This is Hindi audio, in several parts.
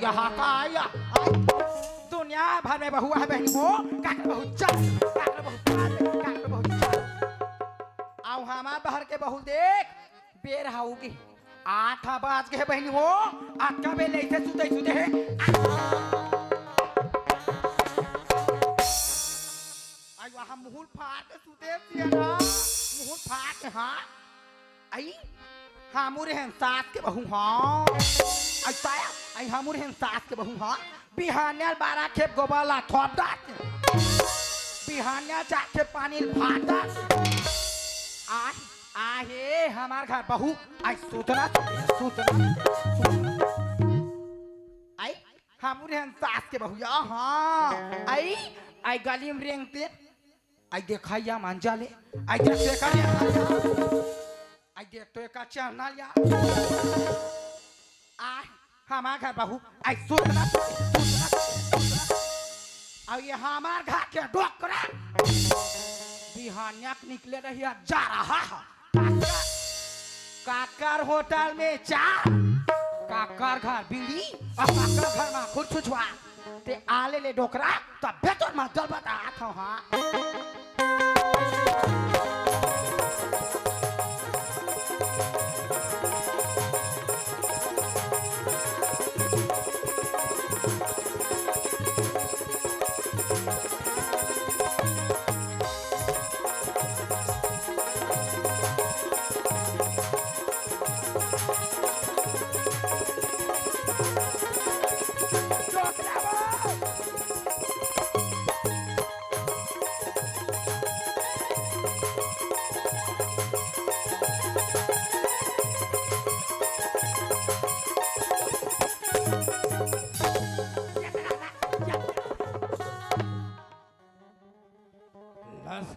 यहाँ का आया दुनिया भर में बहुआ है बहनी हो काकर बहुत चाल काकर बहुत चाल काकर बहुत चाल आओ हमार बाहर के बहु देख बेर हाउगी 8 बज के बहनी हो आज का बेले इसे सुते सुते है आई वहाँ मुहुल फाड़ के सुते सिया ना मुहुल फाड़ के हाँ आई हामुरे हैं सास के बहु हाँ आई ताया आई हामुरे हैं सास के बहु हाँ बिहान्याल 12 खेप गोबाला थोप दात बिहान्याल 4 खेप पानी भात दात आहे हमार घर बहु आई सूतना आई हामुरे हैं सास के बहु या हाँ आई गली में रेंगते आई देखा मांझा ले आई देखते का आई देखते का चैनल या हमार घर बहु आई सुतना और ये हमार घर के डोकरा बिहान्याक निकले रही जा रहा है काकर होटल में चाय काकर घर बीड़ी और काकर घर में खुद छुछवा ते आले ले डोकरा तब बेतन में दल बता था हाँ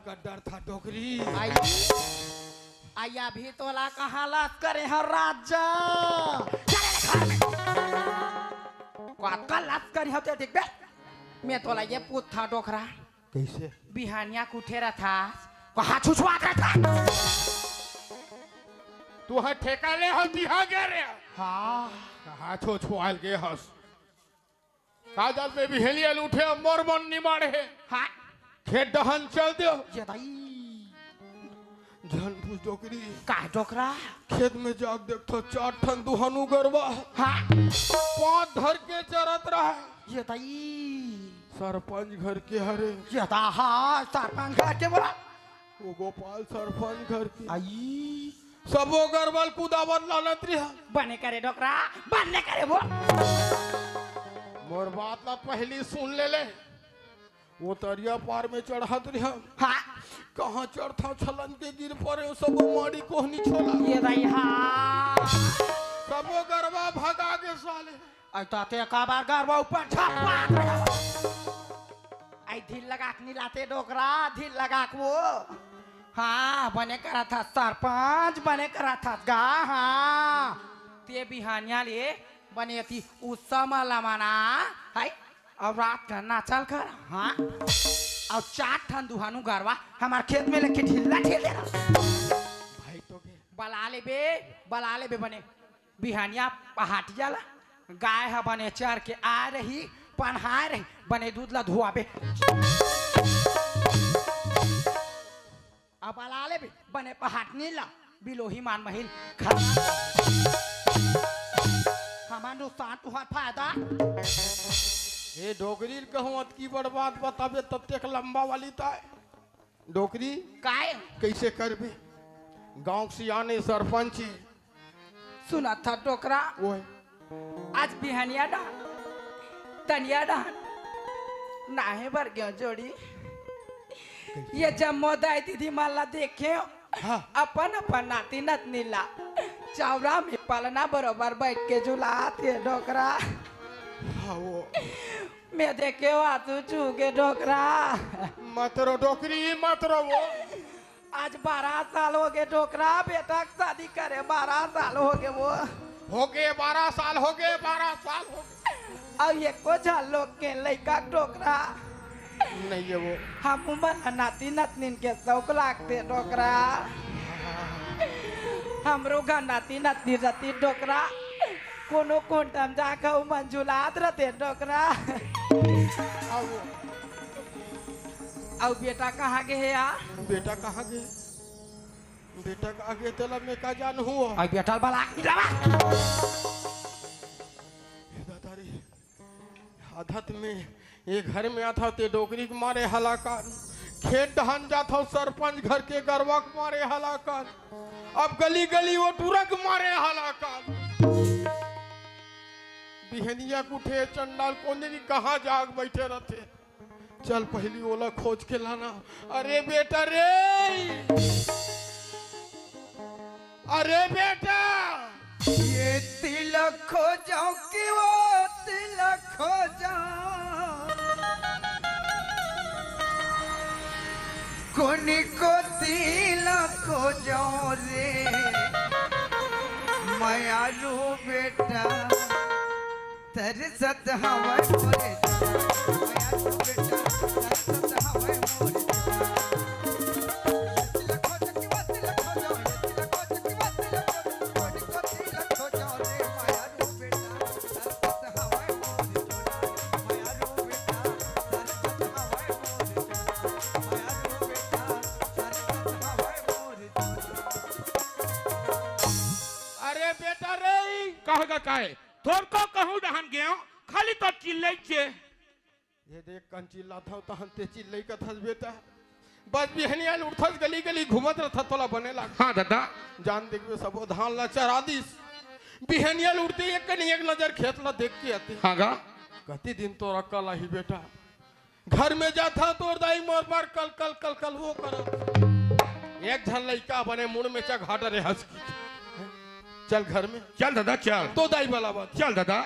का डर था डोकरी आया भी तोला कहाँ लात करे हर राजा कल लात करे होते देख बे मैं तोला ये पूत था डोकरा कैसे बिहानिया कुठेरा था कहाँ छुछवा कर था तू है ठेका ले हल दिहा गे रे हाँ कहाँ छुछवाल के हस काजल पे भी हेलियल उठे मोर मन निमाड़े है हाँ खेत दहन चल दो ये दाई जन पूछ डोकरी का डोकरा खेत में जाग देखो 4 ठन दुहनु गरबा हाँ 5 धर के चरत रहा ये दाई सरपंच घर के हरे ये दा हाँ सरपंच घर के बोला वो गोपाल सरपंच घर के आई सबो गरबल कुदावत लालत रहा बने करे डोकरा बने करे वो मोर बात ला पहली सुन ले वो तरिया पार में चढ़त रहा हाँ कहाँ चढ़ता छलन के गिर पड़े सबो मारी कोहनी छोला ये दाई हाँ सबो गरबा भगा के साले आई ताते का बार गरबा ऊपर छापा आई ढील लगा के लाते डोकरा ढील लगा के वो हाँ बने करा था सरपंच बने करा था गा हाँ ते बिहानिया ले बने थी उस समय लमाना हाय और रात का नाचल कर हाँ और 4 ठन दुहानु गरवा हमार खेत में लेके ढीला ठेले भाई तो के बला ले बे बने बिहानिया पहाटिया ला गाय है बने चर के आ रही पनहा रही बने दूध ला धुआ बे अब बला ले बने पहाटनी ला बिलोही मान महिल हमार नुकसान तुहार फायदा ये डोकरी कहूँ की बर्बाद बताबे तब तक लंबा वाली ताय डोकरी काय कैसे करबे गांव से आने सरपंच सुना था टोकरा वो आज बिहानिया डा तनिया डा नाहे भर गया जोड़ी ये जब मोदाई दीदी माला देखे हाँ। अपन नाती नतनी ला चावरा में पालना बरोबर बैठ के झुलाते डोकरा हाँ वो मैं देखे तू चूके डोकरा मत रो डोकरी मत रो वो आज 12 साल हो गए डोकरा बेटा शादी करे 12 साल हो गए वो हो गए 12 साल हो गए 12 साल हो गए अब ये को लोग के लड़का डोकरा नहीं है वो हम नाती नतनीन के शौक लागते डोकरा हमरो घर नाती नतनी रती डोकरा कोनो कोणतम जाखव मंजुलात रहते डोकरा आओ अब बेटा कहाँ गए है यार बेटा कहाँ गए बेटा कहाँ गए तेला मैं का जान हुआ अब बेटा बला दादारी आदत में ये घर में आता ते डोकरी के मारे हलाकान खेत धान जाता सरपंच घर के गरवा के मारे हलाकान अब गली गली वो टूरक मारे हलाकान बिहनिया कुठे चंडाल कोने की कहाँ जाग बैठे रहते चल पहली ओला खोज के लाना अरे बेटा रे अरे बेटा ये तिलक खो जाओ कि वो तिलक खो जाओ कोनी को तिलक खो जाओ रे मायालू बेटा तरसत हवा मोरे मायालू बेटा तरसत हवा मोरे कहोगा काहे थोर को कहूं दहन गयो खाली तो चिल्लै छे ये देख कन चिल्ला था तहन ते चिल्लै का थस बेटा बस बिहनिया उठस गली गली घुमत रथ तोला बने लाग हां दादा जान देखबे सब धान ला चरा दिस बिहनिया उड़ते एक कनी एक नजर खेत ला देख के आते हां गा कति दिन तो रकल ही बेटा घर में जाता तोर दाई मोर बार कल कल कल कल वो कर एक झन लइका बने मुड़ में चा घाटा रे हंस चल घर में चल दादा चल तो दाई वाला बात चल दादा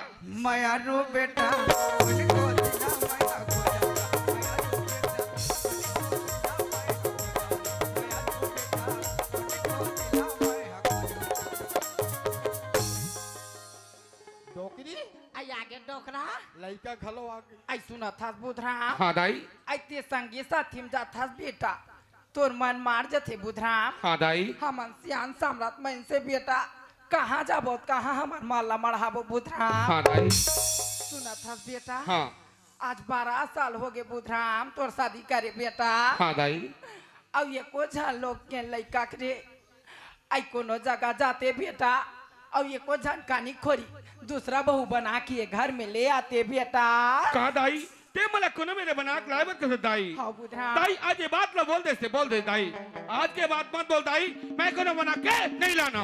माया रो बेटा उनको दिला माया डोकरी आई आगे डोकरा लइका घलो आगे आई सुना था बुधरा हां दाई आई ते संगी साथी में जाथा बेटा तोर मन मार जथे बुधरा हां दाई हमन सियान सम्राट मन से बेटा कहाँ जाबो कहाँ हमार माला मढ़ाबो बुधराम हां दाई सुना था बेटा हां आज 12 साल हो गए बुधराम तोर शादी करे बेटा हां दाई अब ये को झन लोग के लइका करे आई कोनो जगह जाते बेटा अब ये को झन कानी खोरी दूसरा बहू बना के घर में ले आते बेटा का दाई ते मला कोनो मेरे बना के लाए मत दाई हाँ बुधराम दाई आज ये बात लो बोल दे दाई आज के बात मत बोल दाई मैं कोनो बना के नहीं लाना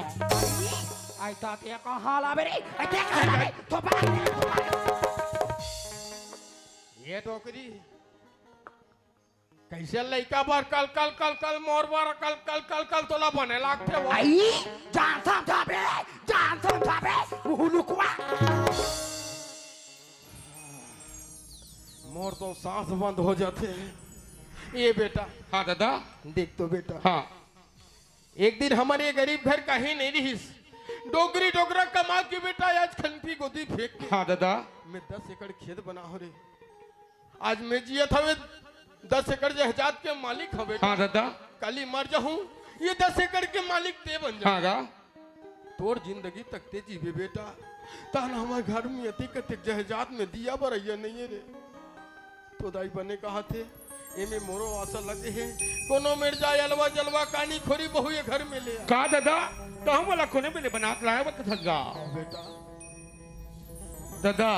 आई ताते का हाल आवे रे आई ते कहां रे तो बात ये डोकरी कैसे लइका बार कल कल कल कल मोर बार कल कल कल कल तोला बने लागते वो आई जान समझाबे हुलुकवा मोर तो सांस बंद हो जाते ये बेटा हां दादा देख तो बेटा हां एक दिन हमारे गरीब घर कहीं नहीं रहीस डोगरी डोगरा कमा के बेटा आज खंती गोदी फेंक के हां दादा मैं 10 एकड़ खेत बना हो रे आज मैं जिया था 10 एकड़ जहाजात के मालिक हो बेटा हां दादा कल ही मर जाऊं ये 10 एकड़ के मालिक ते बन जा हां गा तोर जिंदगी तक ते जीवे बेटा तान हमारे घर में अति कते जहाजात में दिया बरैया नहीं है रे तो दाई बने कहा थे एमे मोरो आशा लगे है कोनो मिर्जा अलवा जलवा कानी खोरी बहु ये घर में ले आ का दादा तो हम वाला कोने में बना के लाए मत थगा बेटा दादा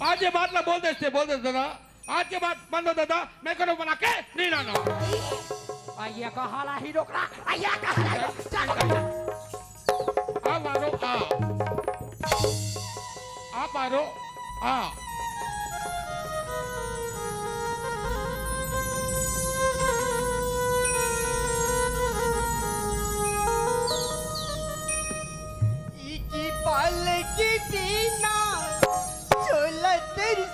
आज ये बात ला बोल दे दादा आज के बाद बंद हो दादा मैं कोनो बना के नहीं लाना आइया का हाला ही रोकना आइया का हाला चल आ मारो आ मारो आ पाल की दीना चोला तेरी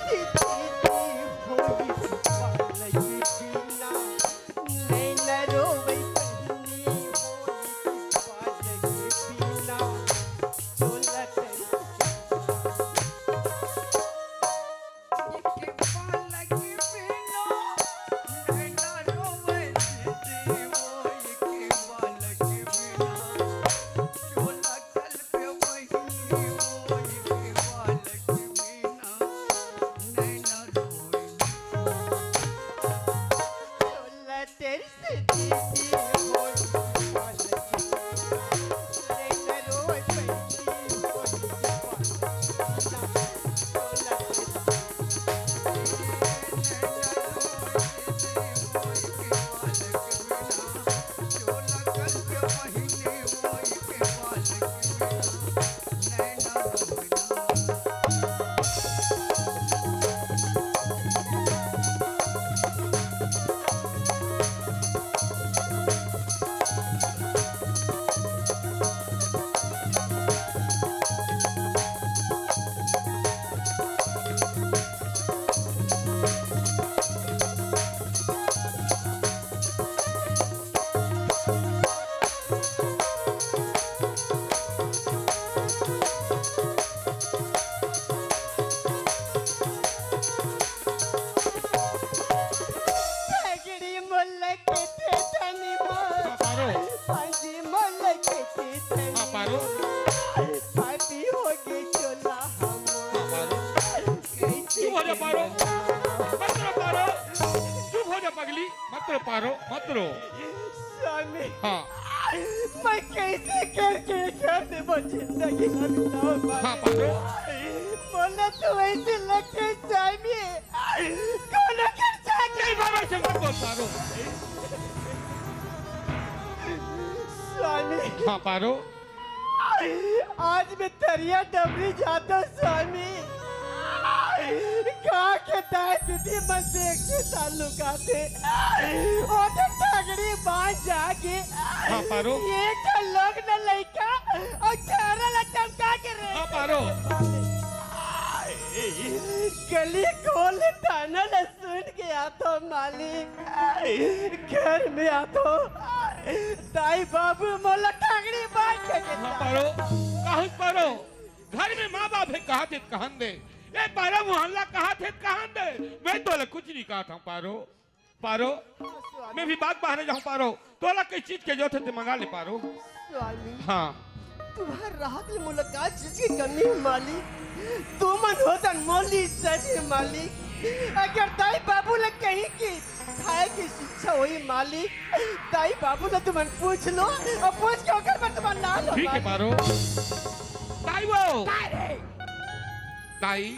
कैसे जीती होई लेना रोए पैती पगड़ी मोल्ला के थे धनी मोर पारो पाजी मोल्ला के थे धनी हाँ पारो पापी हो गई चोला हम हाँ पारो कैसे चुप हो जा पारो मत रो पारो चुप हो जा पगली मत रो पारो मत रो स्वामी हाँ मैं कैसे करके घर में वो जिंदगी बिताऊं हाँ पारो बोला तो ऐसे लगते स्वामी कौन कर सकते नहीं बाबा से मत बोल पारो स्वामी हाँ पारो आज मैं तरिया डबरी जाता स्वामी कहाँ के दाए दीदी मन देख के ताल्लुकाते और तो तगड़ी बांध जाके हाँ पारो एक लोग न लइका और चारा ला चमका के रे हाँ पारो गली खोल ताना न सुन के आतो मालिक घर में आतो दाई बाबू मोला तगड़ी बांध के हाँ पारो कहाँ पारो घर में माँ बाप है कहाँ थे कहाँ दे ये पारो मोहल्ला कहाँ थे कहाँ दे मैं तो कुछ नहीं कहा था पारो पारो मैं भी बात बाहर जाऊँ पारो तोला किस चीज के जो थे मंगा ले पारो स्वामी हाँ तुम्हार राहत में मुलाकात चीज की कमी है मालिक तू मन होता मोली सही मालिक अगर दाई बाबू ने कहीं की खाए की शिक्षा हुई मालिक दाई बाबू ने तुम पूछ लो और पूछ के होकर पर तुम ना लो ठीक है पारो ताई वो ताई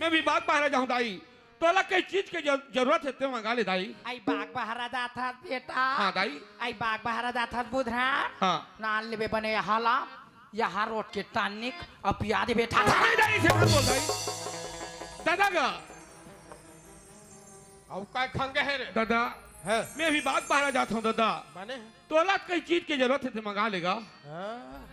मैं भी बात बाहर जाऊँ ताई तोला किस चीज की जरूरत है ते मंगा ले दाई आई बाग बहरा जाता बेटा हाँ दाई आई बाग बहरा जाता बुधरा हाँ नाल लेबे बने हाला यहाँ रोड के टानिक अब पियादे बेटा नहीं दाई से मत बोल दाई दादा का अब काय खंगे है रे दादा है मैं भी बात बाहर जाता हूँ दादा बने तोला किस चीज की जरूरत है ते मंगा लेगा हाँ।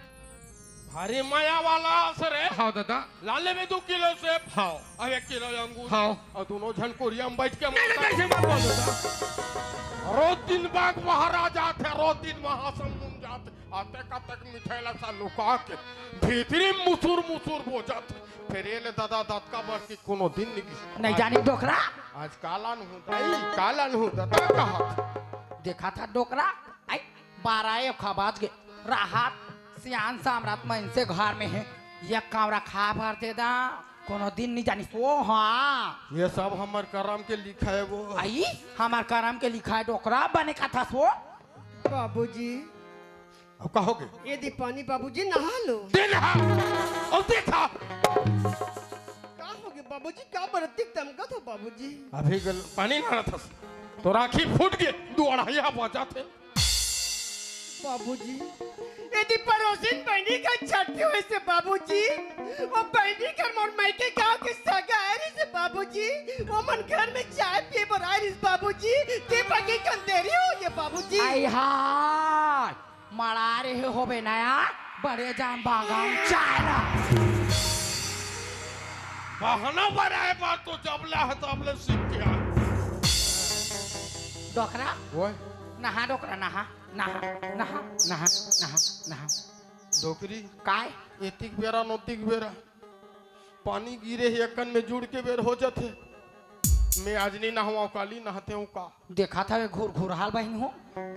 भारी माया वाला असर है हाँ दादा लाले में 2 किलो से हाँ अब 1 किलो अंगूर हाँ और दोनों जन कोरिया में बैठ के नहीं दादा से मत बोल दादा रोज दिन बाग महाराज जाते रोज दिन महासमुंद जाते आते का तक मिठाई लसा लुका के भीतरी मुसुर हो जाते फिर ये ले दादा दात का बर की कोनो दिन नहीं जानी डोकरा आज कालन हूँ दाई कालन हूँ दादा कहा देखा था डोकरा आई 12 खबाज के राहत सियान सामरात में इनसे घर में है ये कावरा खा भर दे दा कोनो दिन नहीं जानी सो हाँ ये सब हमार करम के लिखा है वो आई हमार करम के लिखा है डोकरा बने का था सो बाबूजी अब कहोगे यदि पानी बाबूजी नहा लो देखा और देखा का हो गया बाबूजी का बरती तमका तो बाबूजी अभी पानी ना था तो राखी फूट गए 2 अढ़ाइया बजा थे बाबूजी यदि पड़ोसिन बहनी का छठी हुए से बाबूजी वो बहनी का मोर मायके गांव के सगा है से बाबूजी वो मन घर में चाय पी बर आई बाबूजी ते पकी कंदेरी हो ये बाबूजी आई हाय मरा रहे हो बे नया बड़े जान बागान चारा बहाना बनाए बात तो जबला है तो अबले सीख के आ डोकरा वो नहा डोकरा नहा नहा नहा नहा नहा नहा डोकरी काय एतिक बेरा नोतिक बेरा पानी गिरे ही एकन में जुड़ के बेर हो जाते मैं आज नहीं नहवा काली नहाते हूँ का देखा था वे घूर घूर हाल बहन हो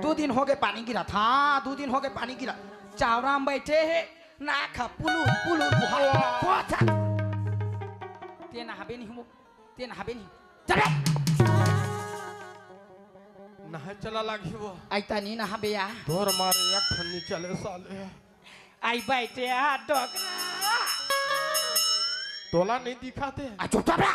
2 दिन हो गए पानी गिरा था 2 दिन हो गए पानी गिरा चावरा में बैठे है ना खा पुलू पुलू पोछा ते नहाबे नहीं हो ते नहाबे नहीं चले नहा चला लागी वो आई तनी नहा बेया तोर मारे एक ठन्नी चले साले आई बैठे डोकरा तोला नहीं दिखाते आ चुप रहा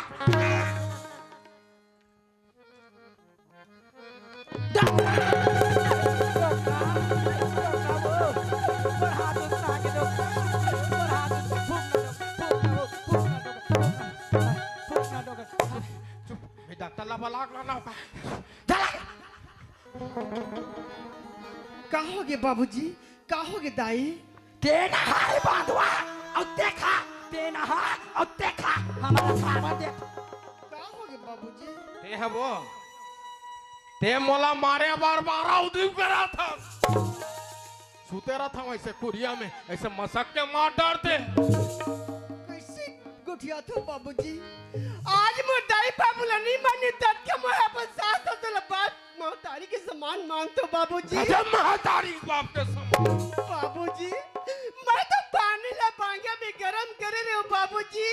चुप मैं डॉक्टर ला बलाक ला ना का हो गए बाबूजी का हो गए दाई तेना हाय बांधवा और देखा तेना हाय और देखा हमारा सारा देख का हो गए बाबूजी ते है वो ते मोला मारे बार बार उदिम करा था सूते रहा था वैसे कुरिया में ऐसे मसक के मार डालते कैसे गुठिया था बाबूजी आज मोटाई बाबूला नहीं मानी तब के मोह पर साथ तो बात मोहतारी के समान मांगतो बाबूजी जब महतारी बाप के समान बाबूजी मैं तो पानी ला पांगा में गरम करे रहे हो बाबूजी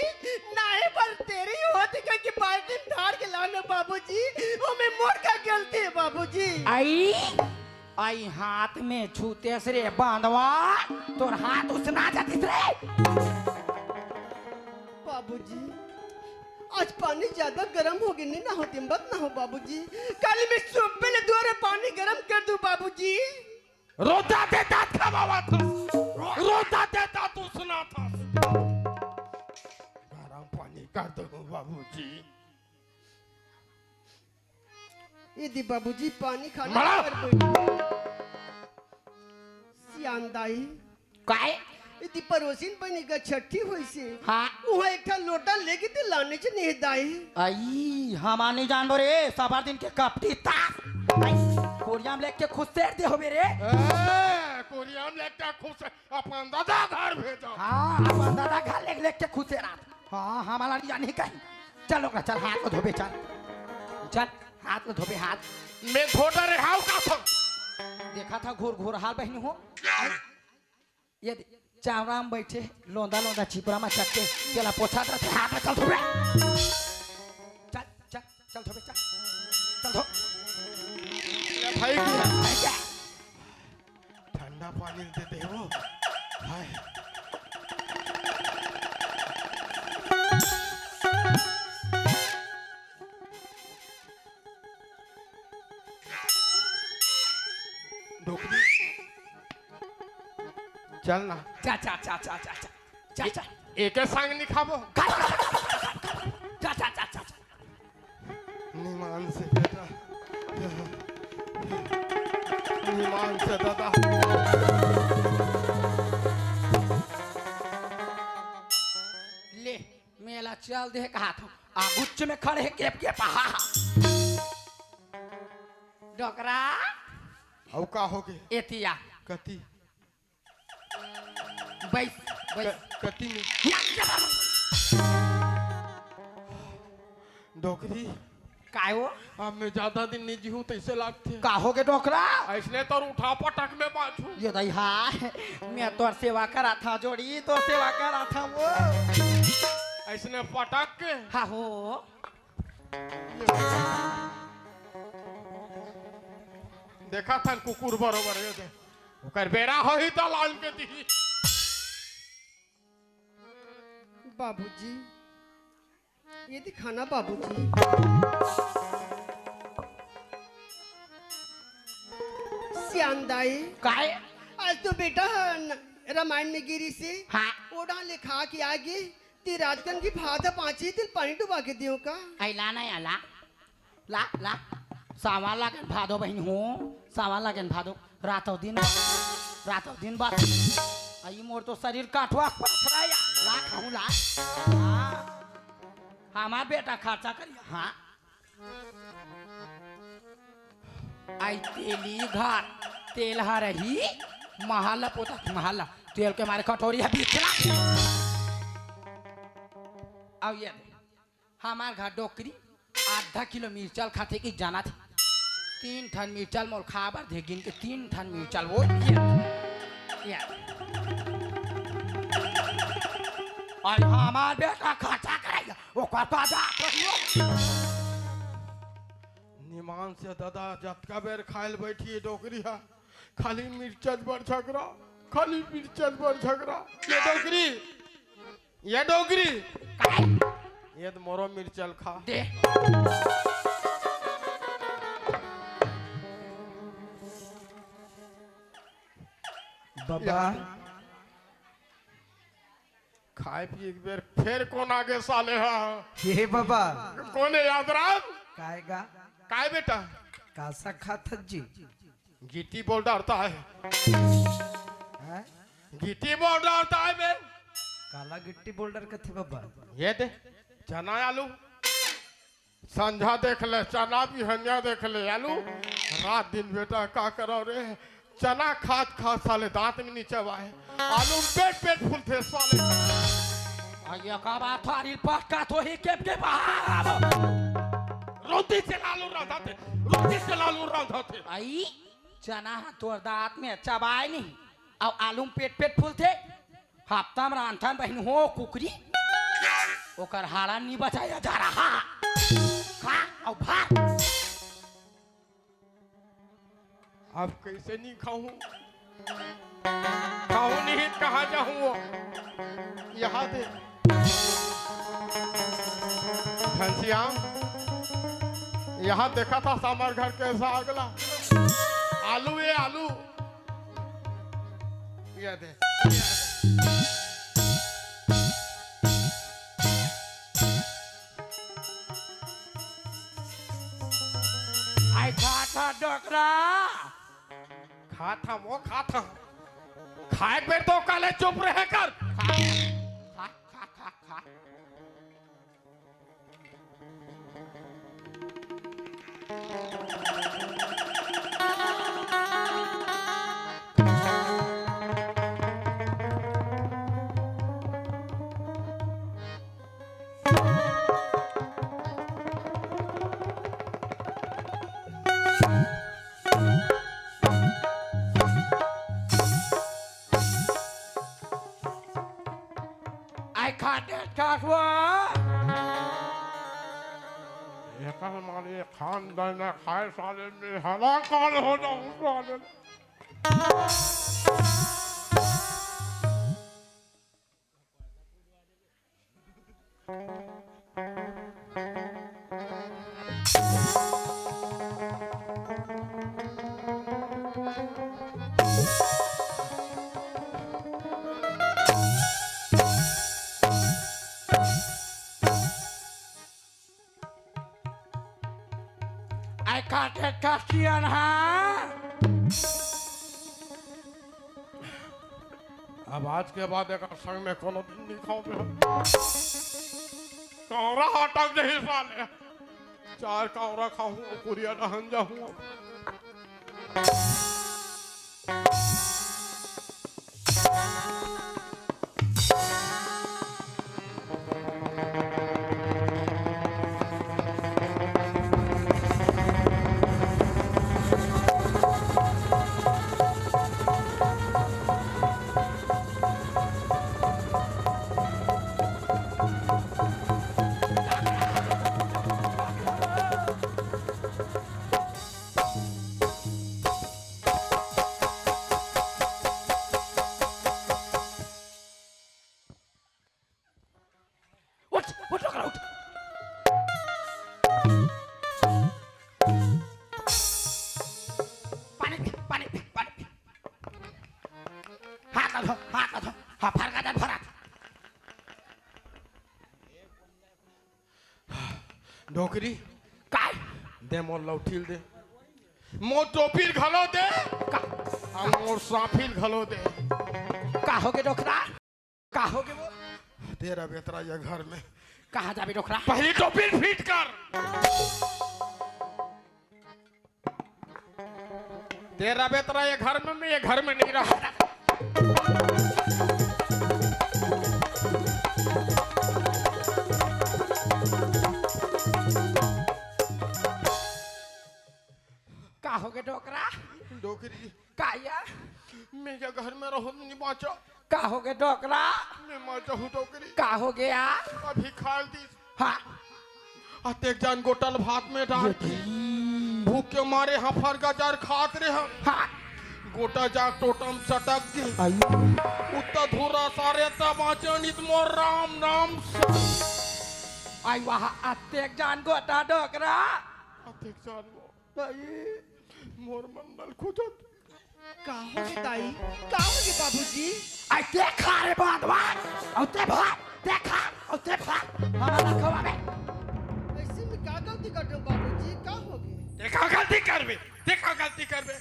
नाहे पर तेरी होती कि बाल्टी में ढार के लाने बाबूजी वो मैं मोर का गलती है बाबूजी आई हाथ में छूते से रे बांधवा तोर हाथ उसना जाती रे बाबूजी आज पानी ज्यादा गर्म हो गई नहीं ना होती मत ना हो बाबूजी कल मैं सुबह ले दोरे पानी गर्म कर दूं बाबूजी रोता देता था बाबा था रोता देता तू सुना था गरम पानी कर दो बाबूजी ये दी बाबूजी पानी खाने मरा! सियांदाई काय यदि पड़ोसिन बनी का छठी हुई से हाँ वहाँ एक ठा लोटा लेके ते लाने च नहीं दाई आई हमारे जानवर रे सवार दिन के कपटी ता कोरिया में लेके खुद से दे हो मेरे कोरिया में लेके खुश अपन दादा घर भेजो हाँ अपन दादा घर लेके खुद से रात हाँ हमारा जाने कहीं चलो चल हाथ को धोबे चल हाथ को धोबे हाथ मैं धोता रे हाउ का था देखा था घोर घोर हाल बहनी हो ये चावराम बैठे लोंदा लोंदा छिपरा में चक्के तेला पोछा था हाथ में चल धोबे चल चल चल धोबे चल धो भाई क्या ठंडा पानी दे दे वो हाय डोकरी चल ना चा चा चा चा चा चा चा चा एक संग नहीं खाबो चा चा चा चा निमान से बेटा निमान से दादा ले मेला चल दे कहा था आगुच्च में खड़े केप के पहा डोकरा अब का होगे एतिया कति बैस बैस कति में डोकरी काय हो अब मैं ज्यादा दिन नहीं जीहूं तो ऐसे लागते का हो गए डोकरा इसलिए तो उठा पटक में बाजू ये दई हाय मैं तो सेवा करा था जोड़ी तो सेवा करा था वो ऐसने पटक के हाँ हो देखा था कुकुर बरोबर ये दे ओकर बेरा हो ही तो लाल के दी बाबूजी ये दिखाना बाबूजी सियांदाई काय आज तो बेटा रामायण में गिरी से हाँ ओडा लिखा के आगे ती रातकन की भाता पांची तिल पानी डुबा के दियो का आई ला नहीं आला ला ला सामान लागन भादो बहन हो सामान लागन भादो रातों दिन बात आई मोर तो शरीर काटवा पथराया ला खाऊं ला हाँ हमार बेटा खर्चा करिए हाँ आई तेली घर तेल हा रही महल्ला पोता महल्ला तेल के मारे कटोरी है बिखरा अब ये हमार घर डोकरी आधा किलो मिर्चल खाते की जाना थी 3 ठन मिर्चल मोल खाबर दे गिन के 3 ठन मिर्चल वो ये और हमार बेटा खर्चा करेगा वो कहता जा ईमान से दादा जतका बेर खायल बैठिए डोकरी हा खाली मिर्चज पर झगड़ा खाली मिर्चज पर झगड़ा ये डोकरी ये तो मोरो मिर्चल खा दे बाबा खाए पी एक बेर फिर कौन आगे साले हा हे बाबा कौन है याद राम काएगा काय बेटा कासा खात जी गीटी बोल डालता है हैं? गीटी बोल डालता है बे काला गिट्टी बोल्डर कथे बाबा ये दे चना आलू संझा देख ले चना भी हनिया देख ले आलू रात दिन बेटा का करो रे चना खाद खाद साले दांत में नीचे आए आलू पेट पेट फूलते साले आया का बात थारी पक्का तो ही के बाप रोटी से लालू रांधा थे आई चना तोर दांत में चबाए नहीं और आलू में पेट पेट फूलते हफ्ता में रांधन बहन हो कुकरी ओकर हाड़ा नहीं बचाया जा रहा खा और भाग अब कैसे नहीं खाऊं नहीं कहाँ जाऊं वो यहाँ दे घनश्याम यहाँ देखा था सामर घर कैसा अगला आलू ये आलू ये दे आई खाता डोकरा खाता वो खाता खाए पे तो काले चुप रहे कर खा खा खा खा खा आई खाते खासवा ये कल मारे खानदान ने खाए साले में हलाकाल हो जाऊं साले आई खाते खासियन हाँ अब आज के बाद एक संग में कोनो दिन नहीं खाओ पे कौरा हटक नहीं साले चार कौरा खाऊं पूरी रहन जाऊं उठ उठ डोकरा उठ पानी पानी पानी हाथ धो हाँ फरका दे भरा डोकरी काय दे मोर लौठील दे मोर टोपील घलो दे का और मोर साफिल घलो दे का होगे डोकरा का होगे वो तेरा बेतरा ये घर में कहाँ जाबे डोकरा पहली टोपी फिट कर तेरा बेतरा ये घर में मैं ये घर में नहीं रहा का होगे डोकरा डोकरी का यार मैं क्या घर में रहूं नहीं बाँचो का होगे डोकरा मैं मर जाऊं डोकरी का हो गया अभी खाल दी हाँ अतेक जान गोटल भात में डाल के भूख के मारे हफर गजर खात रहे हम हाँ गोटा जाग टोटम सटक के आयु उत्ता धुरा सारे तबाचनित मोर राम नाम आई वहाँ अत्यक जान गोटा डोकरा अतिक जान मोर मंडल खुजत का हो गए दाई का हो गए बाबूजी आई देखा रे बांधवा और ते भाई देखा और ते भाई हमारा खवा में ऐसे में का गलती कर रहे हो बाबूजी का हो गए देखा गलती करबे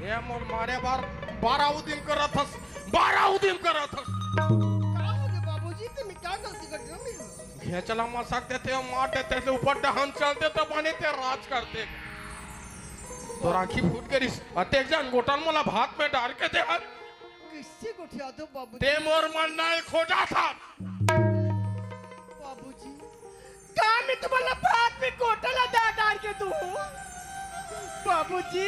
ये मोर मारे बार 12 उदिम करत हस 12 उदिम करत हस का हो गए बाबूजी तुम क्या गलती कर रहे हो घेचला मसक देते हो मार देते थे ऊपर डहन चलते तो बने ते राज करते तो राखी फूट गई अतेक जान गोटल मोला भात में डाल के दे किससे गोठिया दो बाबूजी ते मोर मंडल खोजा था बाबूजी काम में तुम्हारा भात में कोटला डाल के दूं बाबूजी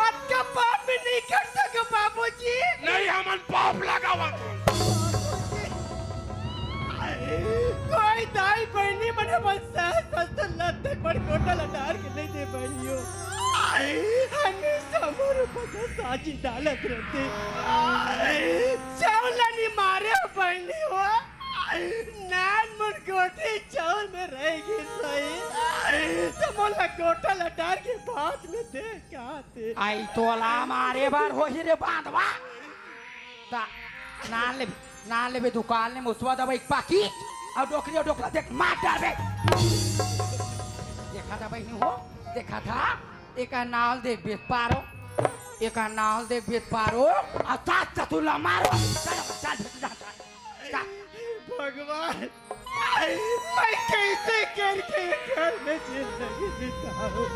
आपका पाप में नहीं कर सको बाबूजी नहीं हमन पाप लगावा कोई दाई बहनी मने बस लत्ते पर कोटला डाल के नहीं दे बहनियों हमें समोर पता साजी डालत रहते चावलानी मारे बहनी हो नान मन गोटी चावल में रहेगी सही तो मोला गोटा लटार के भात में दे खाते आई तोला मारे बार हो ही रे बांधवा ता नान ले दुकान में मुसवा दवा एक पाकी और डोकरा देख मार डाल बे देखा था भाई नहीं हो देखा था एक नाल देख बेच पारो एक नाल देख बेच पारो और तात चतुला मारो चल भगवान मैं कैसे करके घर में जिंदगी बिताऊं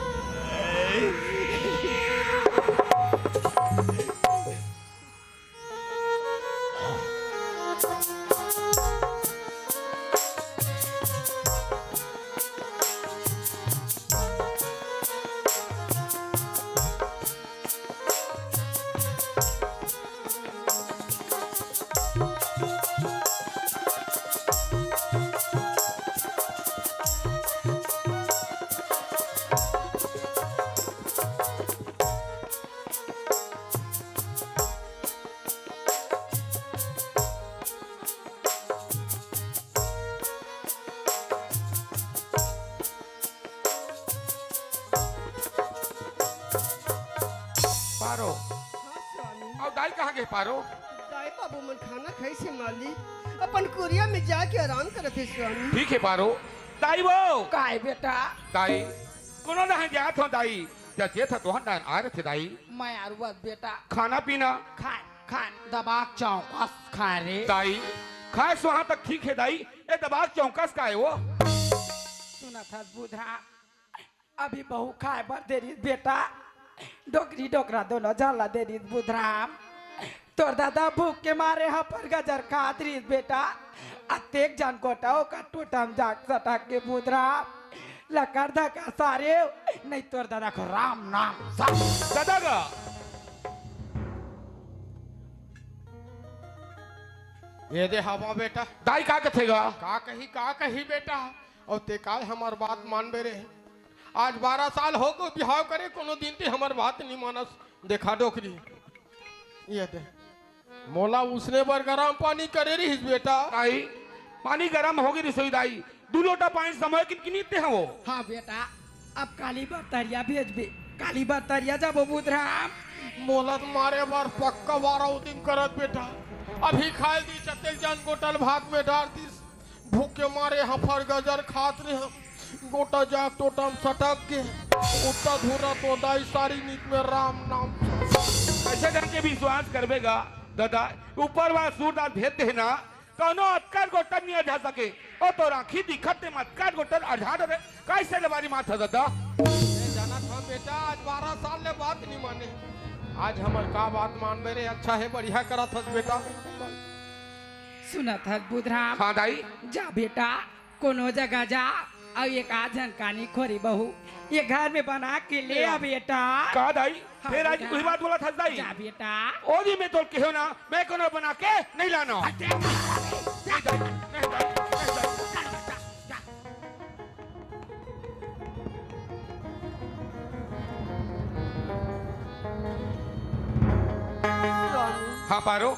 पारो और दाई कहाँ गए पारो दाई बाबू मन खाना खाई से माली अपन कुरिया में जाके आराम करते स्वामी ठीक है पारो दाई वो काय बेटा दाई कोनो ना गया था दाई जब जे था तो हम आ रहे थे दाई मैं आरुबत बेटा खाना पीना खान दबाक चौकस खा रे दाई खाए सो वहां तक ठीक है दाई ये दबाग चौकस का है वो सुना था बुधा अभी बहु खाए बर देरी बेटा डोकरी डोकरा दोनों जाला देरी बुधराम तोर दादा भूख के मारे हा पर गजर खातरी बेटा अतेक जान कोटाओ का टोटम जाग सटा के बुधराम लकर धका सारे नहीं तोर दादा को राम नाम सा दादा का ये दे हवा बेटा दाई का कथेगा का कही बेटा और ते काय हमार बात मान बे रे आज 12 साल हो गए बिहाव करे कोनो दिन ते हमार बात नहीं मानस देखा डोकरी ये दे मोला उसने बर गरम पानी करे रही बेटा दाई पानी गरम होगी रसोई दाई 2 लोटा पानी समय कितनी हैं वो हाँ बेटा अब काली बर्तरिया भेज बे काली बर्तरिया जब बुधराम मोला मारे बार पक्का 12 दिन करत बेटा अभी खाए दी चतेल जान गोटल भात में डाल दी भूख के मारे हफर गजर खात रहे हम गोटा जाग टोटम सटक के उत्ता धुरा तो दाई सारी नीत में राम नाम ऐसे ढंग के विश्वास करवेगा दादा ऊपर वहां सूरदास भेद देना कौनो अटकर गोटर नहीं अझा सके और तो राखी दिखत ते अटकर गोटर अझा दे कैसे लबारी माथा दादा जाना था बेटा आज 12 साल ले बात नहीं माने आज हमर का बात मान मेरे अच्छा है बढ़िया करा था बेटा सुना था बुधराम हाँ दाई जा बेटा कोनो जगह जा और एक आजन कानी खोरी बहू ये घर में बना के ले आ बेटा का दाई हाँ, फिर आज बेटा। वही बात बोला था दाई जा बेटा ओदी में तो कहो ना मैं कोनो बना के नहीं लाना नहीं दाई, नहीं दाई, नहीं दाई। हाँ पारो।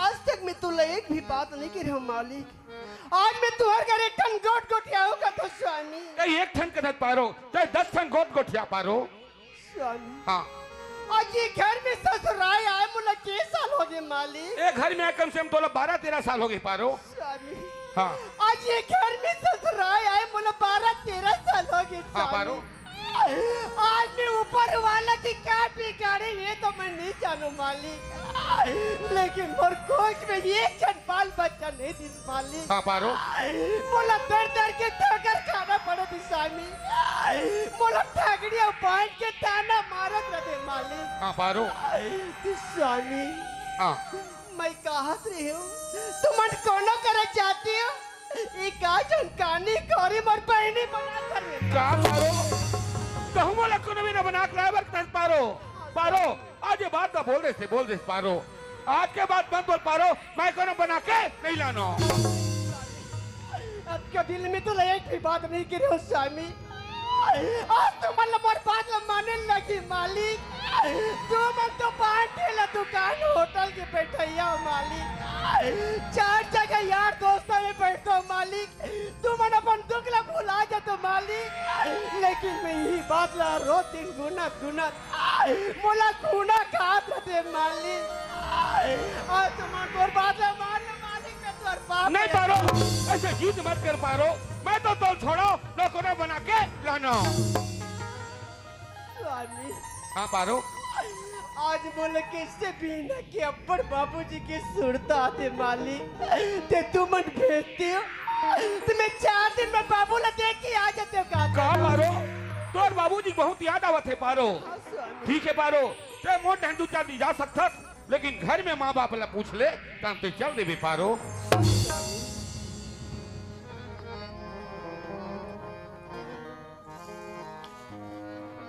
आज तक मैं तुला एक भी बात नहीं करी हूँ मालिक। आज मैं तुहर घर एक ठन गोट गोटियाऊ का तो स्वामी। कहीं एक ठन कदत पारो, चाहे 10 ठन गोट गोठिया पारो। स्वामी हाँ आज ये घर में ससुराल आए मुला के साल हो गए मालिक। एक घर में कम से कम तोला 12-13 साल हो गए पारो। स्वामी हाँ आज ये घर में ससुराल आए मुला 12-13 साल हो गए। हाँ पारो। आज मैं ऊपर वाला की क्या बिगाड़े ये तो मैं नहीं जानू मालिक, लेकिन मोर कोच में एक जन बाल बच्चा नहीं दिस मालिक। हाँ पारो। मोला दर दर के ठोकर खाना पड़े थी स्वामी। मोला ठगड़िया बांध के ताना मारत रहे मालिक। हाँ पारो। स्वामी हाँ मैं कहा रही हूँ तुम कोनो करे चाहती हो एक गाजन कानी कोरी मोर बहनी बना कर का पारो कहूँ बोला कोनो भी ना बना ड्राइवर कर पारो। पारो आज ये बात ना बोल दे पारो। आज के बाद मत बोल पारो, मैं कोनो बना के नहीं लानो। अब क्या दिल में तो एक भी बात नहीं करी हो स्वामी। आज तो मतलब मोर बात माने लगी मालिक। तुम तो पार्टी दुकान होटल के बैठैया हो मालिक। 4 जगह यार दोस्तों में बैठो मालिक। तुम अपन दुख ला भुला जातो मालिक, लेकिन मैं यही बात ला रो 3 गुना गुना मोला खूना खात रहते मालिक। आज तुम मोर बात ला मान लो मालिक, मैं तोर बाप नहीं पारो, ऐसे जीत मत कर पारो। मैं तो तोल छोड़ो लोगों बना के लानो। स्वामी हाँ पारो। आज बोले किससे बिना के अब्बड़ बाबूजी के सुरता आते मालिक ते तुम मन भेजते हो। तुम्हें 4 दिन में बाबू ला देख के आ जाते हो। का पारो तोर बाबूजी बहुत याद आवत है पारो। ठीक है पारो, ते मोट हिंदू चांदी जा सकता, लेकिन घर में माँ बाप ला पूछ ले तब ते चल देवे पारो।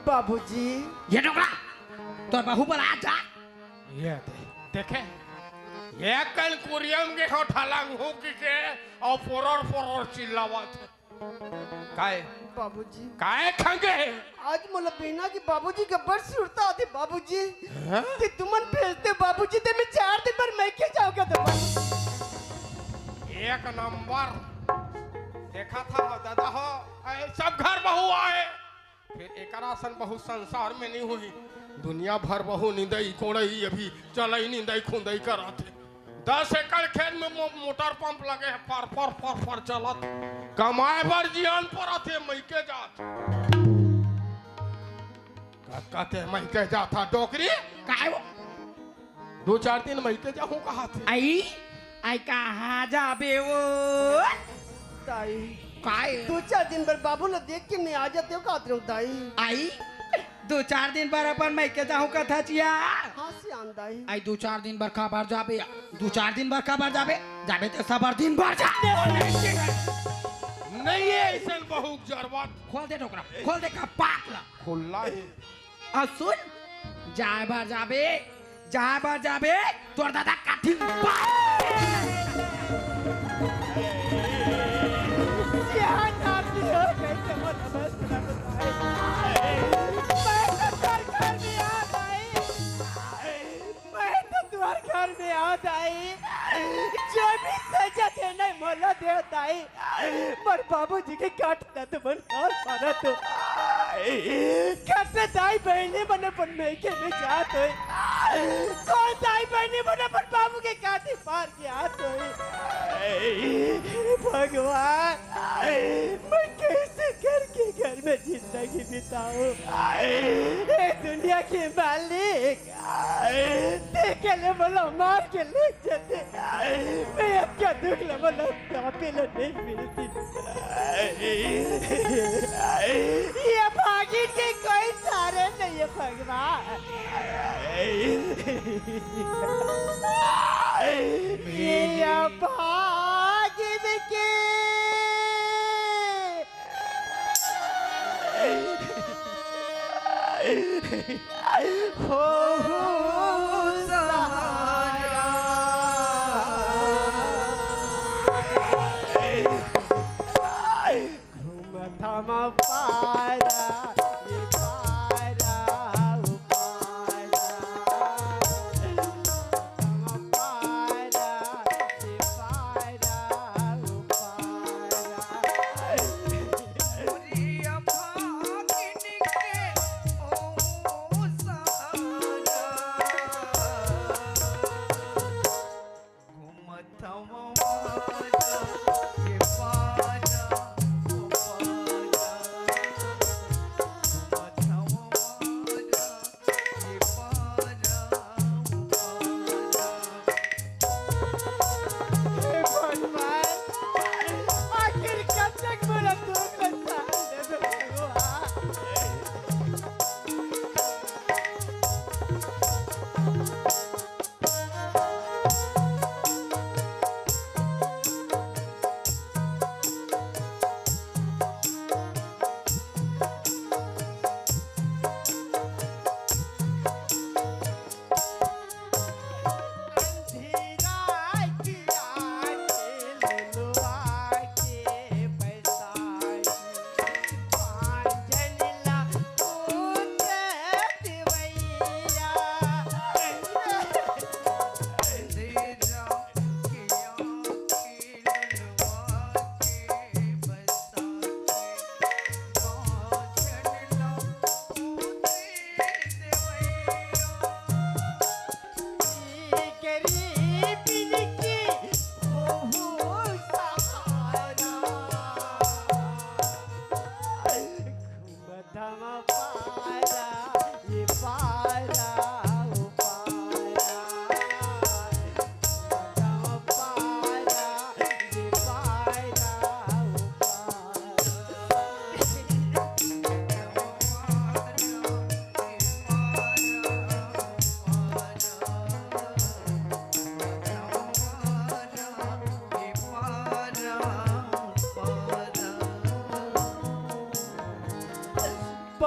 बाबूजी ये डोकरा तो बहू पर आ जा। ये देखे ये कल कुरियम के होठलांग हो के और फोरर चिल्लावत है। काय बाबूजी काय खंगे आज मोला बिना की बाबूजी के बड़ सुरता आती बाबूजी। ते तुमन भेजते बाबूजी ते मैं 4 दिन पर मैं के जाऊंगा तो एक नंबर देखा था दादा हो सब घर बहू आए, फिर एक सन बहू संसार में नहीं हुई। दुनिया भर बहू निंदई कोड़ई अभी चलई निंदई खुंदई कराते। 10 एकड़ खेत में मोटर पंप लगे है फर चलत कमाए बर जियान पर आते मैके जात कहते मैके जाता डोकरी काय वो 2-4 दिन मैके जाऊं कहा थे। आई कहाँ जाबे वो दाई काय 2-4 दिन पर बाबू ला देख के मैं आ जाते हो कहते हो दाई। आई 2-4 दिन पर अपन मैं के जाऊँ कथा चिया। हाँ से दाई आई 2-4 दिन पर खबर जाबे 2-4 दिन पर खबर जाबे जाबे तो सबर दिन भर जा नहीं है ऐसा बहू जरबात खोल दे डोकरा खोल दे का पाकला खुल्ला है। और सुन जाए बार जाबे तोर दादा काठी घर में आता है जो भी सजा देना मोला देता है पर बाबूजी के काटना तो मन काल पाना तो कैसे दाई बहने बने पर मैं के में जात है कौन दाई बहने बने पर बाबू के काटी पार के हाथ है। भगवान मैं कैसे करके घर में जिंदगी बिताऊं दुनिया के मालिक देखे ले बोला मार के ले जाते मैं अब क्या दुख ले बोला कापे ले नहीं मिलती ये भागी के कोई सारे नहीं है भगवान ये भागी के हो घूमता पारा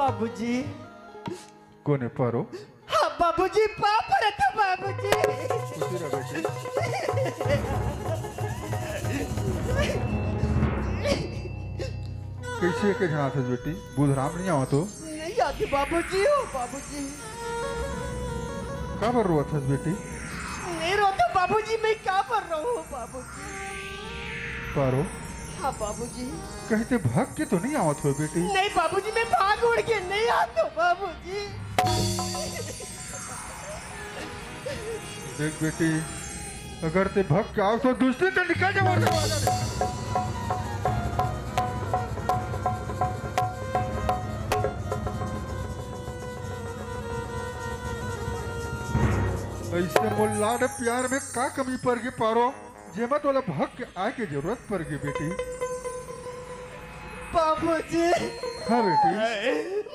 बाबूजी कोने पारो हाँ बाबूजी पाप रहता बाबूजी खुशी रह बेटी कैसे के जना था बेटी बुधराम नहीं आवा तो नहीं आती बाबूजी हो बाबूजी का बर रोआ था बेटी नहीं रोता बाबूजी मैं क्या कर रहा हूँ बाबूजी पारो हाँ बाबूजी कहते भाग के तो नहीं आवत हो बेटी नहीं बाबूजी मैं भाग उड़ के नहीं आता बाबूजी देख बेटी अगर ते भाग के आओ तो दूसरी तो निकल जाओ ऐसे मोल लाड प्यार में का कमी पड़ गई पारो जेमा तोला भाग के आए के जरूरत पड़ गई बेटी बाबूजी हाँ बेटी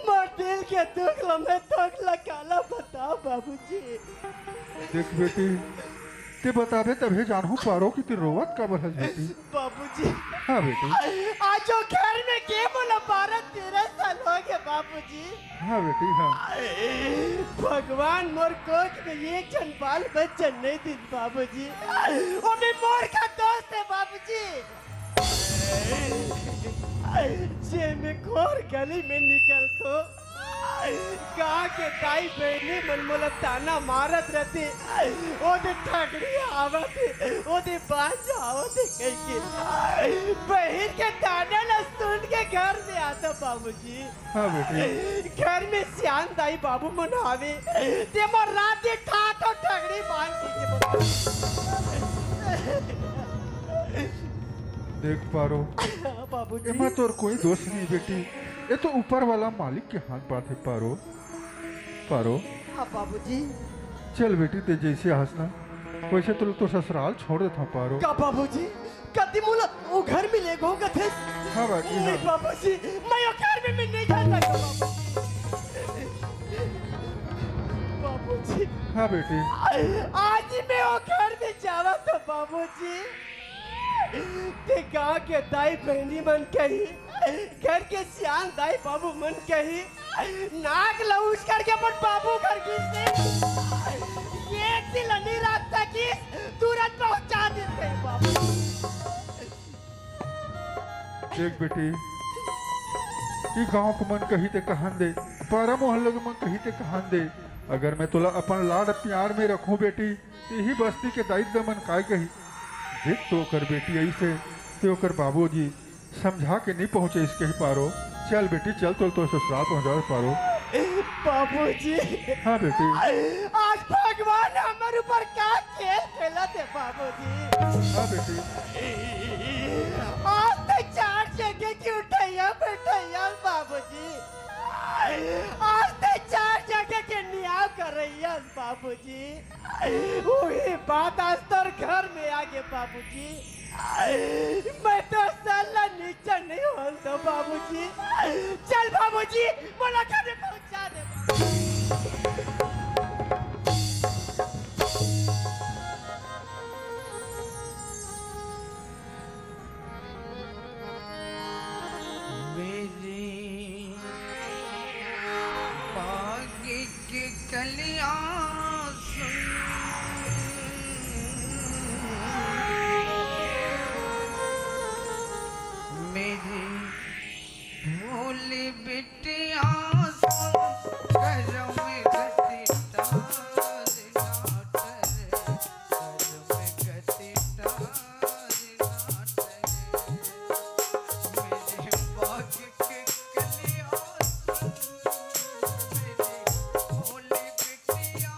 मोर दिल के दुख लम्हे दुख काला बताओ बाबूजी देख बेटी ते बताबे तभी जानू पारो कि ते रोवत का बरस बेटी बाबूजी हाँ बेटी आज जो घर में के बोला 12-13 साल हो गए बाबूजी हाँ बेटी हाँ भगवान मोर कोख में एक जन बाल बच्चा नहीं दी बाबूजी वो भी मोर का दोस्त है बाबूजी जे में खोर गली में निकल तो कहा के ताई बहनी मनमोला ताना मारत रहती ओदे ठगड़ी आवत ओदे बांझ आवत कहीं के बहन के ताना न सुन के घर में आता बाबूजी हाँ बेटी घर में सियान दाई बाबू मनावे ते मोर रात दे ठाठो ठगड़ी बांध देख पारो बाबूजी एमा तोर कोई दोष नहीं बेटी ये तो ऊपर वाला मालिक के हाथ बात है पारो पारो हाँ बाबूजी चल बेटी ते जैसे हंसना वैसे तो ससुराल छोड़ देता पारो का बाबूजी कदी मुला वो घर में ले गो थे हाँ बाकी नहीं हाँ बाबूजी मैं वो घर में नहीं खाता बाबूजी हाँ बेटी आज ही मैं वो घर में जावा तो बाबूजी ते गाँव के दाई बहनी मन कही घर के सियान दाई बाबू मन कही नाक लऊस करके अपन बाबू घर घुसते एक दिल नहीं रास्ता की तुरंत पहुंचा देते हैं बाबू देख बेटी ये गांव को मन कही ते कहान दे पारा मोहल्ले के मन कही ते कहान दे अगर मैं तुला अपन लाड प्यार में रखूं बेटी तो यही बस्ती के दायित्व मन काय कही देख तो कर बेटी ऐसे तो कर बाबूजी समझा के नहीं पहुंचे इसके ही पारो चल बेटी चल तो ससुराल पहुंचा पारो बाबूजी हाँ बेटी आज भगवान हमारे ऊपर क्या खेल खेला थे बाबूजी हाँ बेटी आज तक 4 जगह की उठाइया बैठाइया बाबूजी आज तक 4 जगह के नियाव कर रही है बाबूजी वही बात आज तर घर में आगे बाबूजी मैं तो साला नीचे नहीं हो तो बाबूजी चल बाबूजी बोला घर पहुंचा दे मेरी बागी की कलियां मेरी भोली बिटिया घर में घसीटा भोली बिटिया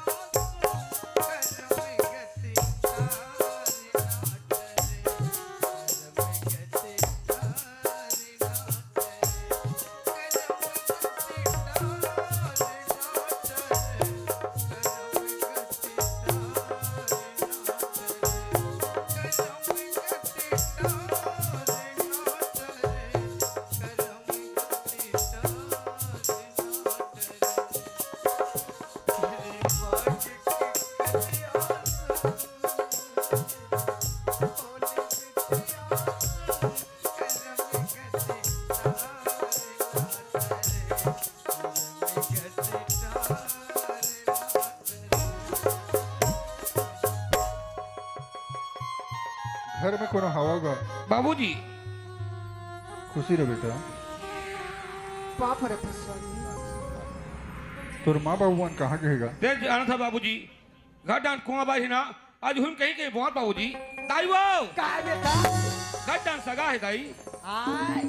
घर में कोनो हवा होगा। बाबूजी खुशी रहे बेटा। बाप रे फसवानी तोर माँ बाबू कहाँ गएगा? देख जाना था बाबूजी घर डांट कुआं बाई ना आज हम कहीं कहीं बहुत बाबूजी दाई वो का है बेटा? घर डांट सगा है दाई आय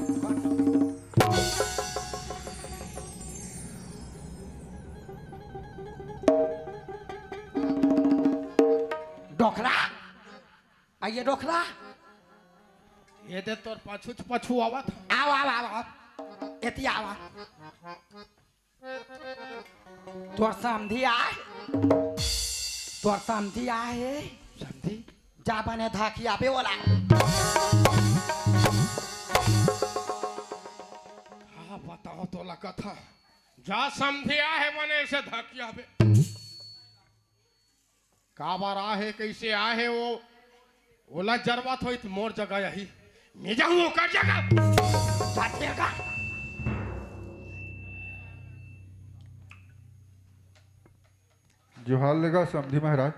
डोकरा आइए डोकरा ये दे तोर पछू आवा था। आओ आओ आओ आओ एती आवा तोर समधी आए तोर समधी आए समझी? जा बने धाकिया पे बोला हाँ बताओ तो लगा था जा समझिया है मने से धकिया पे का बार आहे कैसे आहे वो ओला जरवा थोई तो मोर जगह यही मैं जाऊँ कर जगह जातेगा जोहार लेगा समझी महाराज।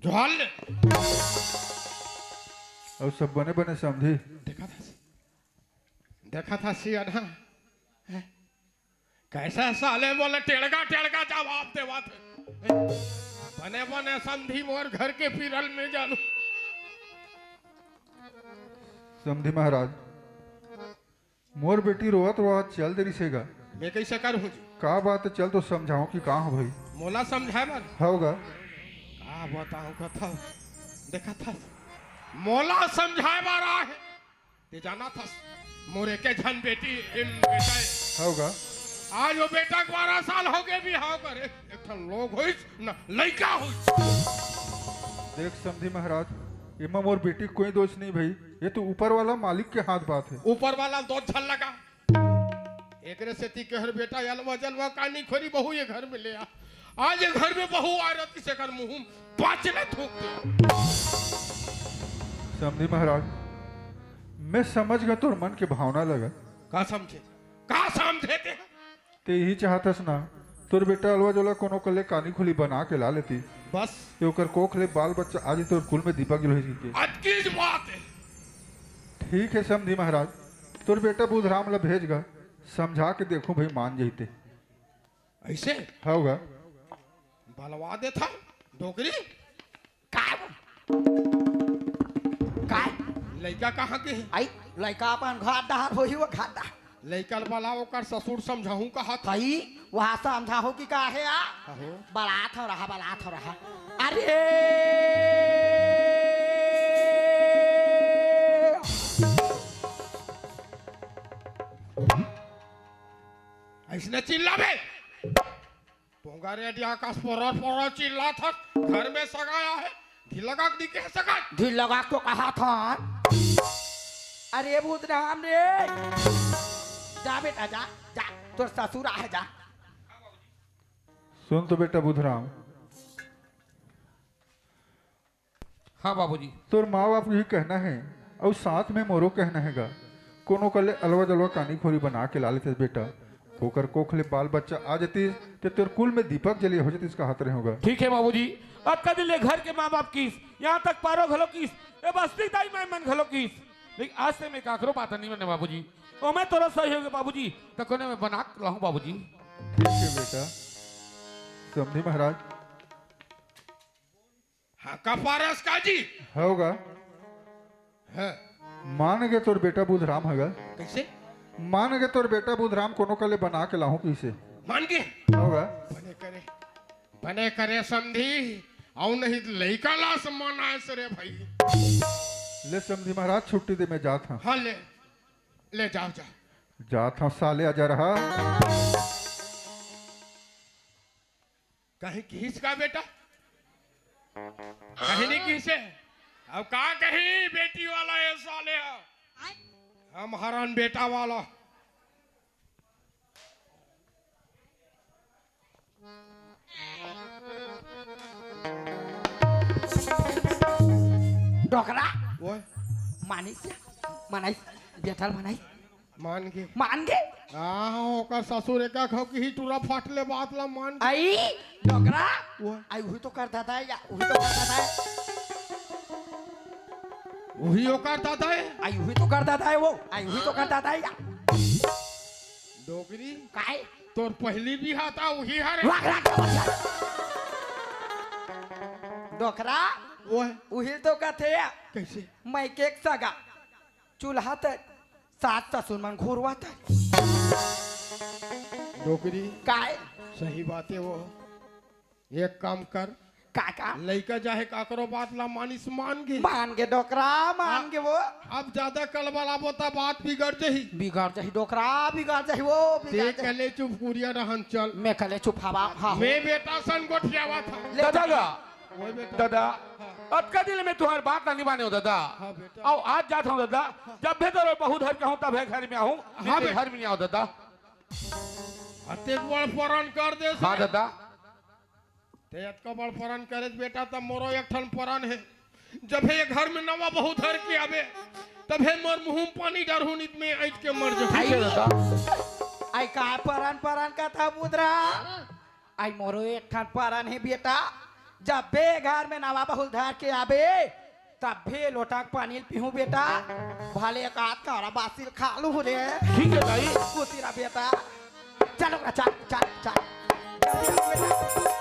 जोहाल और सब बने बने समझी। देखा था सिया ना कैसा साले बोले टेढ़गा टेढ़गा जवाब दे बात बने बने समझी मोर घर के पिरल में जानू समझी महाराज मोर बेटी रोवत रोवत चल देरी सेगा। मैं कैसे करूँ जी का बात है, चल तो समझाओ कि कहाँ हो भाई। मोला समझाए मन होगा का बताऊं कथा देखा था मोला समझाए बार आहे ते जाना था मोरे के झन बेटी बेटा है। होगा आज वो बेटा 12 साल हो गए भी हाव करे एक ठन लोग होइस ना लइका होइस। देख समझी महाराज इमा मोर बेटी कोई दोष नहीं भाई, ये तो ऊपर वाला मालिक के हाथ बात है। ऊपर वाला दो छल लगा एकरे से ती कहर बेटा यलवा जलवा कानी खोरी बहू ये घर में ले आ आज ये घर में बहू आ रही से कर मुंह पाचले थूक दे। समझी महाराज मैं समझ गया तोर मन के भावना लगा। का समझे ते यही चाहतस ना तोर बेटा अलवा जोला कोनो कले कानी खुली बना के ला लेती बस ये ओकर कोख ले बाल बच्चा आज तोर कुल में दीपक गिलोही के। अटकीज बात है। ठीक है समझी महाराज तोर बेटा बुधराम ला भेजगा समझा के देखो भाई मान जैते। ऐसे होगा बलवा दे था डोकरी काय काय लड़का कहाँ के है आई लड़का अपन घाट डहार होई वो घाट डहार लड़का वाला ओकर ससुर समझाऊं कहा था भाई वहां समझा हो कि का है आ अहो बरात हो रहा अरे ऐसने चिल्लावे पोंगारे आकाश पर चिल्ला था घर में सगाया है ढिलगा दिखे सगा ढील लगा तो कहा था अरे बुधराम रे जा बेटा जा जा तोर ससुर है जा। सुन तो बेटा बुधराम हाँ बाबूजी तोर माँ बाप यही कहना है और साथ में मोरो कहना हैगा कोनो कले अलवा जलवा कानी खोरी बना के ला लेते बेटा होकर कोखले बाल बच्चा आ जाती ते तेरे कुल में दीपक जलिए हो जाती इसका हाथ रहे होगा। ठीक है बाबूजी अब कद ले घर के माँ बाप किस यहाँ तक पारो घलो किस ए बस्ती दाई मैं मन घलो किस लेकिन आज से मैं काकरो बात नहीं बने बाबूजी ओ मैं तोरा सही होगे बाबूजी तो कोने में बना के लाऊं बाबूजी। ठीक है बेटा समझी महाराज हाँ कपारस का जी होगा है मान गए तोर बेटा बुधराम हैगा कैसे मान गए तोर बेटा बुधराम कोनो कले बना के लाहूं किसे मान के होगा बने करे समझी और नहीं लड़का ला सम्मान आए सरे भाई ले समझी महाराज छुट्टी दे मैं जात हूँ। हाँ ले जाओ जात हूँ साले आजा रहा कहीं किस का बेटा कहीं नहीं किसे अब कहा कहीं बेटी वाला है साले हम हरान बेटा वाला डोकरा वो मानी से मनाई बेटल मनाई मान के गे ओकर ससुर का खो की ही टूरा फाटले बात ला मान के आई डोकरा वो आई वही तो करता था या वही तो करता था वही ओकर दादा है आई हुई तो कर दादा है वो, आई हुई तो कर दादा है या डोगरी काय तोर पहली भी हाथा वही हरे वाह डोकरा वो है उहिल तो कथे कैसे मैं केक सगा चूल्हा तक सात ससुर मन घोरवा तक डोगरी काय सही बात है वो एक काम कर काका लड़का चाहे काकरो बात ला मानिस मान गे मान के डोकरा मान के वो अब ज्यादा कलबला बोता बात बिगड़ जही बिगाड़ जाही डोकरा बिगाड़ जाही वो बिगाड़ देख जाही ले चुप कुरिया रहन चल मैं कले चुप हवा हाँ मैं बेटा सन गोठियावा था दादा गा वो बेटा दादा अब का दिल में तुम्हारी बात ना निभाने हो दादा हाँ बेटा आओ आज जाता हूँ दादा जब भी तो बहु घर के हूँ तब है घर में आऊँ हाँ बे- घर में नहीं आओ दादा अते बड़ परण कर दे हाँ दादा तेज का बड़ परण करे बेटा तब मोरो एक ठन परण है जब है ये घर में नवा बहुत धर के आवे तब है मोर मुंह पानी डरहूं नित में ऐठ के मर जो ठीक है दादा आई का परान परान का था मुद्रा आई मोरो एक खान परान है बेटा जब बे घर में नवा बहुल धार के आबे तब भी लोटाक पानी पीहूं बेटा भाले एक हाथ का और बासिल खा लू रे ठीक है दाई कुतीरा बेटा चलो चल चल चल जल्दी बेटा